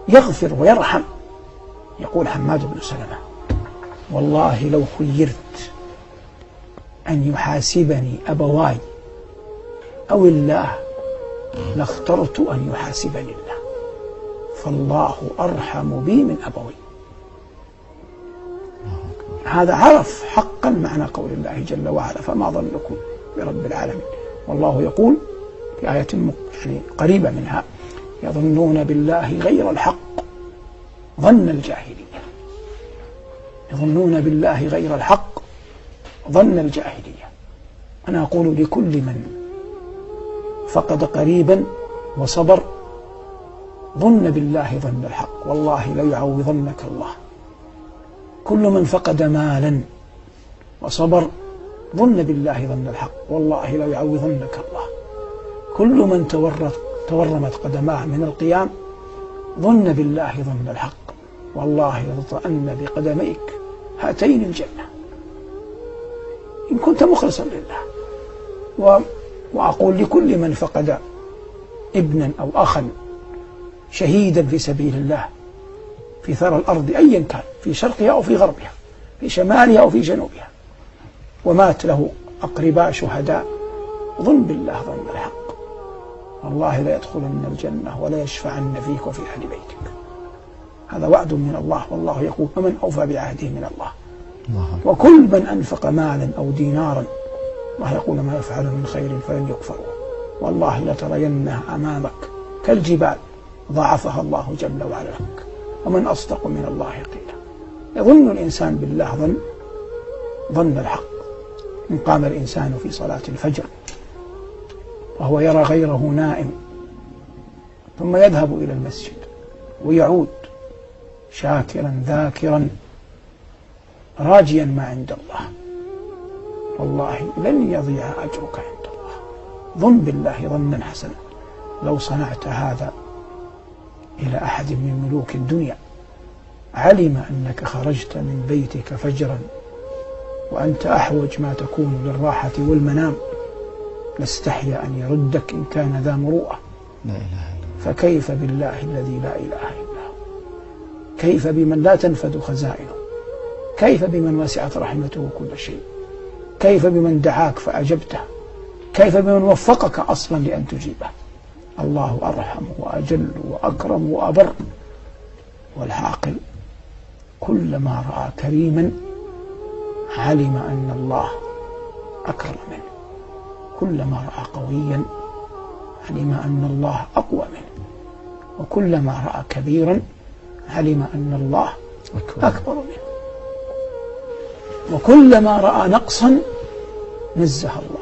يغفر ويرحم. يقول حماد بن سلمة: والله لو خيرت أن يحاسبني أبواي أو الله لاخترت أن يحاسبني الله، فالله أرحم بي من أبوي. هذا عرف حقا معنى قول الله جل وعلا: فما ظنكم برب العالمين. والله يقول في آية يعني قريبة منها: يظنون بالله غير الحق ظن الجاهلية. يظنون بالله غير الحق ظن الجاهلية. أنا أقول لكل من فقد قريبا وصبر: ظن بالله ظن الحق، والله ليعوضنك الله. كل من فقد مالا وصبر: ظن بالله ظن الحق، والله ليعوضنك الله. كل من تورمت قدماه من القيام: ظن بالله ظن الحق، والله لتطأن بقدميك هاتين الجنة، إن كنت مخلصا لله. وأقول لكل من فقد ابنا أو أخا شهيدا في سبيل الله في ثرى الأرض أيا كان، في شرقها أو في غربها، في شمالها أو في جنوبها، ومات له أقرباء شهداء: ظن بالله ظن الحق، والله لا يدخلن الجنة ولا يشفعن فيك وفي أهل بيتك. هذا وعد من الله، والله يقول: ومن أوفى بعهده من الله. وكل من أنفق مالا أو دينارا، الله يقول: ما يفعل من خير فلن يكفره، والله لترينها أمامك كالجبال ضاعفها الله جل وعلا لك، ومن أصدق من الله قيلا. يظن الإنسان بالله ظن الحق. إن قام الإنسان في صلاة الفجر وهو يرى غيره نائم، ثم يذهب إلى المسجد ويعود شاكرا ذاكرا راجيا ما عند الله، والله لن يضيع أجرك عند الله. ظن بالله ظنا حسنا. لو صنعت هذا إلى أحد من ملوك الدنيا علم أنك خرجت من بيتك فجرا وأنت أحوج ما تكون للراحة والمنام، لاستحيا أن يردك إن كان ذا مروءة. لا إله إلا الله. فكيف بالله الذي لا إله إلا هو؟ كيف بمن لا تنفد خزائنه؟ كيف بمن وسعت رحمته كل شيء؟ كيف بمن دعاك فأجبته؟ كيف بمن وفقك أصلا لأن تجيبه؟ الله أرحم وأجل وأكرم وأبر. والعاقل كلما رأى كريما علم أن الله أكرم منه، كلما رأى قويا علم أن الله أقوى منه، وكلما رأى كبيرا علم أن الله أكبر منه، وكلما رأى نقصا نزه الله